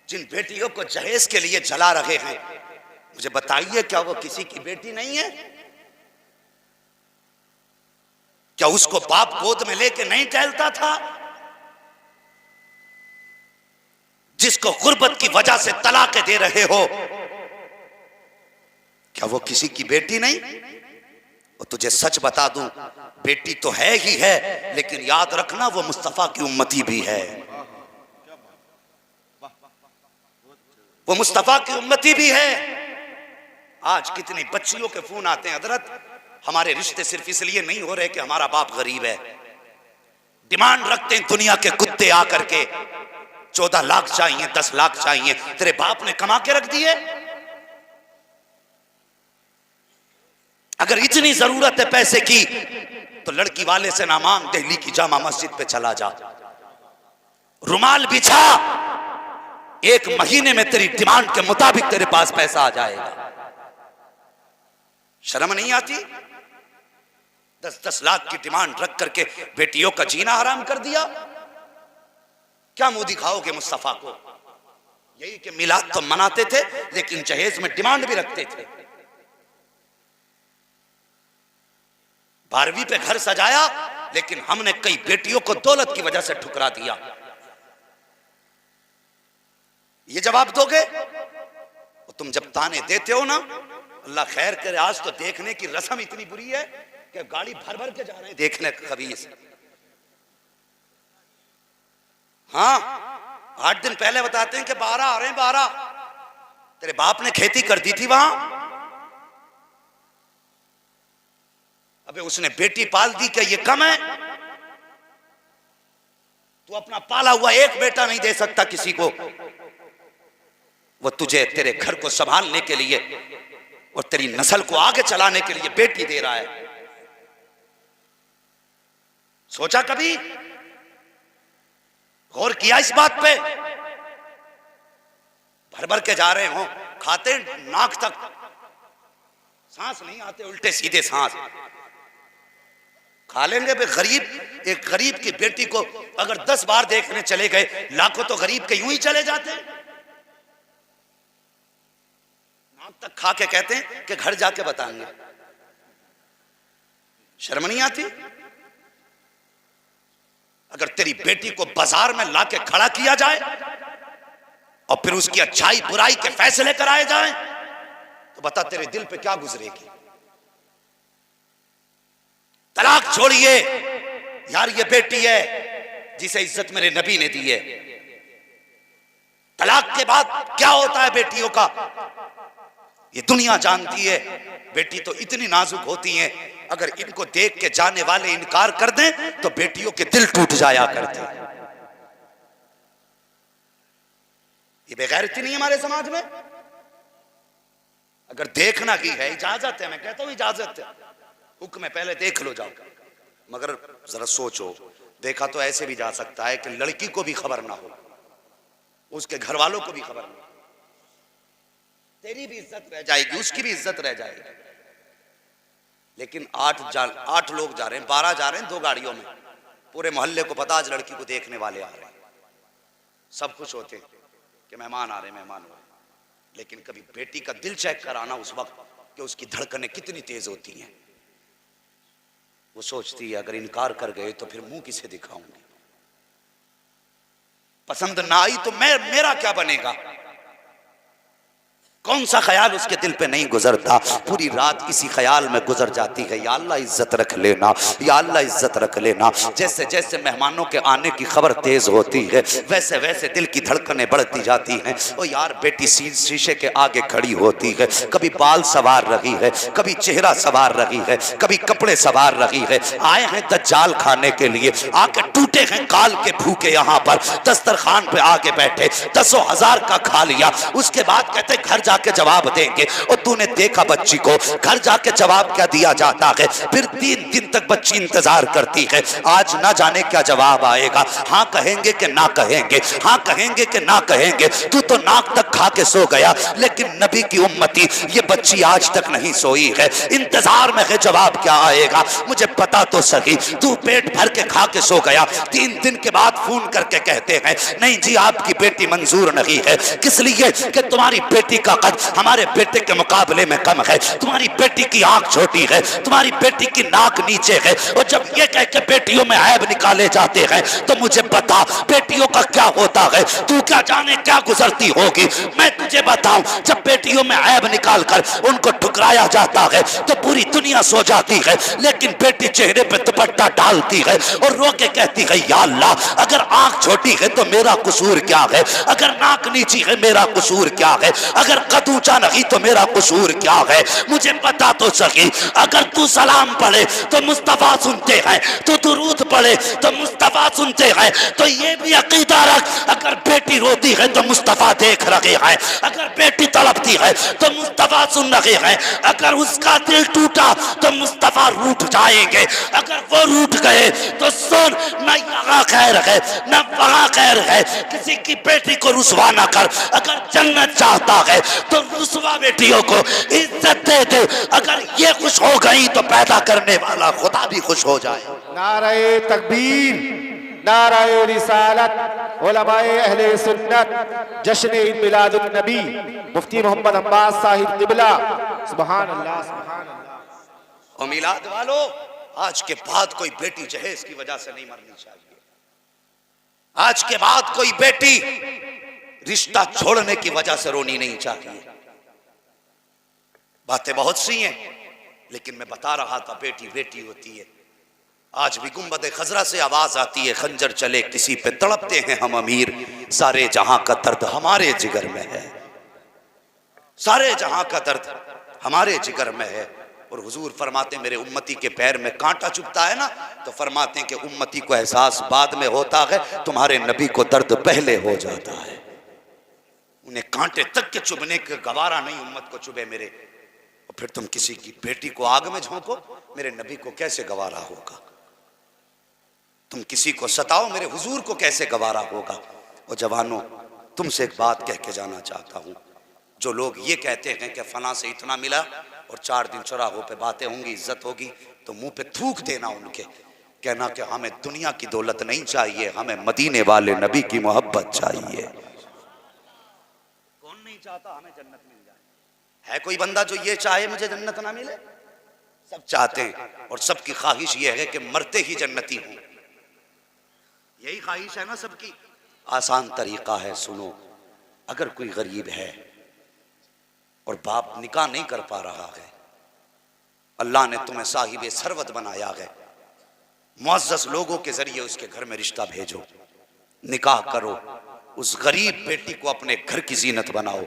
जिन बेटियों को जहेज के लिए जला रहे हैं, मुझे बताइए क्या वो किसी की बेटी नहीं है? क्या उसको बाप गोद में लेके नहीं टहलता था? जिसको गुर्बत की वजह से तलाक दे रहे हो, क्या वो किसी की बेटी नहीं? और तुझे सच बता दूं, बेटी तो है ही है, लेकिन याद रखना वो मुस्तफा की उम्मती भी है। वो मुस्तफा की उम्मती भी है। आज कितनी बच्चियों के फोन आते हैं, हजरत हमारे रिश्ते सिर्फ इसलिए नहीं हो रहे कि हमारा बाप गरीब है। डिमांड रखते हैं दुनिया के कुत्ते आकर के, 14 लाख चाहिए, 10 लाख चाहिए। तेरे बाप ने कमा के रख दिए? अगर इतनी जरूरत है पैसे की तो लड़की वाले से ना मांग, दिल्ली की जामा मस्जिद पे चला जा, रुमाल बिछा, 1 महीने में तेरी डिमांड के मुताबिक तेरे पास पैसा आ जाएगा। शर्म नहीं आती? 10-10 लाख की डिमांड रख करके बेटियों का जीना हराम कर दिया। क्या मुंह दिखाओगे मुस्तफा को? यही कि मिलाद तो मनाते थे लेकिन जहेज में डिमांड भी रखते थे। 12वीं पे घर सजाया लेकिन हमने कई बेटियों को दौलत की वजह से ठुकरा दिया। ये जवाब दोगे? और तुम जब ताने देते हो ना, अल्लाह खैर करे, आज तो देखने की रस्म इतनी बुरी है कि गाड़ी भर भर के जा रहे हैं देखने खबीस। हाँ, 8 दिन पहले बताते हैं कि 12 आ रहे हैं, 12। तेरे बाप ने खेती कर दी थी वहां, अबे उसने बेटी पाल दी, क्या ये कम है? तू अपना पाला हुआ एक बेटा नहीं दे सकता किसी को? वो तुझे तेरे घर को संभालने के लिए और तेरी नस्ल को आगे चलाने के लिए बेटी दे रहा है। सोचा कभी? गौर किया इस बात पे? भर भर के जा रहे हो, खाते नाक तक, सांस नहीं आते, उल्टे सीधे सांस खा लेंगे। गरीब, एक गरीब की बेटी को अगर 10 बार देखने चले गए, लाखों तो गरीब के यूं ही चले जाते हैं। नाक तक खा के कहते हैं कि घर जाके बताएंगे। शर्म नहीं आती? अगर तेरी बेटी को बाजार में लाके खड़ा किया जाए और फिर उसकी अच्छाई बुराई के फैसले कराए जाएं, तो बता तेरे दिल पे क्या गुजरेगी? तलाक छोड़िए यार, ये बेटी है जिसे इज्जत मेरे नबी ने दी है। तलाक के बाद क्या होता है बेटियों का, ये दुनिया जानती है। बेटी तो इतनी नाजुक होती हैं, अगर इनको देख के जाने वाले इनकार कर दें तो बेटियों के दिल टूट जाया करते। ये बेगैरती नहीं है हमारे समाज में? अगर देखना ही है, इजाजत है, मैं कहता हूं इजाजत है, हुक्म है, पहले देख लो जाओ। मगर जरा सोचो, देखा तो ऐसे भी जा सकता है कि लड़की को भी खबर ना हो, उसके घर वालों को भी खबर ना हो, तेरी भी इज्जत रह जाएगी, उसकी भी इज्जत रह जाएगी। लेकिन 8 लोग जा रहे हैं, 12 जा रहे हैं 2 गाड़ियों में, पूरे मोहल्ले को पता आज लड़की को देखने वाले आ रहे हैं, सब खुश होते कि मेहमान आ रहे हैं, मेहमान आ रहे हैं। लेकिन कभी बेटी का दिल चेक कराना उस वक्त कि उसकी धड़कनें कितनी तेज होती हैं। वो सोचती है अगर इनकार कर गए तो फिर मुंह किसे दिखाऊंगी, पसंद ना आई तो मेरा क्या बनेगा? कौन सा ख्याल उसके दिल पे नहीं गुजरता? पूरी रात इसी ख्याल में गुजर जाती है, या अल्लाह इज्जत रख लेना, या अल्लाह इज्जत रख लेना। जैसे जैसे मेहमानों के आने की खबर तेज होती है, वैसे वैसे दिल की धड़कनें बढ़ती जाती हैं। ओ यार, बेटी शीशे के आगे खड़ी होती है, कभी बाल सवार रही है, कभी चेहरा सवार रही है, कभी कपड़े सवार रही है। आए हैं दज्जाल खाने के लिए, आके टूटे हैं काल के भूखे, यहाँ पर दस्तरखान पे आके बैठे, 10,000 का खा लिया, उसके बाद कहते घर जा जाके जवाब देंगे। और तूने देखा बच्ची को, घर जाके जवाब क्या दिया जाता है, फिर 3 दिन तक बच्ची इंतजार करती है, आज ना जाने क्या जवाब आएगा। हाँ कहेंगे कि ना कहेंगे, हाँ कहेंगे कि ना कहेंगे। तू तो नाक तक खा के सो गया, लेकिन नबी की उम्मती ये बच्ची आज तक नहीं सोई है, इंतजार में है जवाब क्या आएगा। मुझे पता तो सही, तू पेट भर के खा के सो गया, 3 दिन के बाद फोन करके कहते हैं नहीं जी आपकी बेटी मंजूर नहीं है। किस लिए कि तुम्हारी बेटी का कद हमारे बेटे के मुकाबले में कम है, तुम्हारी बेटी की आंख छोटी है, तुम्हारी बेटी की नाक नीचे है। और जब ये कह के बेटियों में ऐब निकाले जाते हैं तो मुझे पता बेटियों का क्या होता है। तू क्या जाने क्या गुजरती होगी। मैं तुझे बताऊं, जब बेटियों में ऐब निकाल कर उनको ठुकराया जाता है तो पूरी दुनिया सो जाती है, लेकिन बेटी चेहरे पे दुपट्टा डालती है और रो के कहती है या अल्लाह, अगर आंख छोटी है तो मेरा कसूर क्या है, अगर नाक नीची है मेरा कसूर क्या है, अगर कद ऊंचा नहीं तो मेरा कसूर क्या है। मुझे पता तो सही, अगर तू सलाम पढ़े तो मुस्तफा सुनते हैं, तो दुरूद पढ़े तो मुस्तफा सुनते हैं। तो ये भी अकीदा रख, अगर बेटी रोती है तो मुस्तफा देख रहे हैं, अगर बेटी तड़पती है तो मुस्तफा सुन रहे हैं, अगर उसका दिल टूटा तो मुस्तफा रूठ जाएंगे, अगर वो रूठ गए तो सुन, न यहाँ खैर है न वहाँ खैर है। किसी की बेटी को रुसवा ना कर, अगर जन्नत चाहता है तो रुसवा बेटियों को इज्जत दे दे। अगर ये खुश हो गई तो पैदा करने वाला खुदा भी खुश हो जाए। नारे तकबीर, नारे रिसालत, उलमाए अहले सुन्नत, जश्न ईद मिलादुन नबी, मुफ्ती मोहम्मद अब्बास साहिब किबला, सुभान अल्लाह सुभान अल्लाह। और मिलाद वालों, आज के बाद कोई बेटी जहेज की वजह से नहीं मरनी चाहिए। आज के बाद कोई बेटी रिश्ता छोड़ने की वजह से रोनी नहीं चाहिए। बातें बहुत सी हैं, लेकिन मैं बता रहा था बेटी बेटी होती है। आज भी गुंबद खजरा से आवाज आती है, खंजर चले किसी पे तड़पते हैं हम अमीर, सारे जहां का दर्द हमारे जिगर में है, सारे जहां का दर्द हमारे जिगर में है। और हुजूर फरमाते मेरे उम्मती के पैर में कांटा चुभता है ना, तो फरमाते हैं कि उम्मती को एहसास बाद में होता है, तुम्हारे नबी को दर्द पहले हो जाता है। उन्हें कांटे तक के चुभने का गवारा नहीं उम्मत को चुभे मेरे, और फिर तुम किसी की बेटी को आग में झोंको, मेरे नबी को कैसे गवारा होगा। तुम किसी को सताओ, मेरे हुजूर को कैसे गवारा होगा। और जवानों, तुमसे एक बात कह के जाना चाहता हूं, जो लोग ये कहते हैं कि फलां से इतना मिला और 4 दिन चौराहों पे बातें होंगी, इज्जत होगी, तो मुंह पे थूक देना उनके, कहना कि हमें दुनिया की दौलत नहीं चाहिए, हमें मदीने वाले नबी की मोहब्बत चाहिए। कौन नहीं चाहता हमें जन्नत मिल जाए। है कोई बंदा जो ये चाहे मुझे जन्नत ना मिले? सब चाहते हैं, और सबकी ख्वाहिश ये है कि मरते ही जन्नती हूं। यही ख्वाहिश है ना सबकी। आसान तरीका है, सुनो। अगर कोई गरीब है और बाप निकाह नहीं कर पा रहा है, अल्लाह ने तुम्हें साहिब सरवत बनाया है, मुअज़्ज़ज़ लोगों के जरिए उसके घर में रिश्ता भेजो, निकाह करो, उस गरीब बेटी को अपने घर की जीनत बनाओ।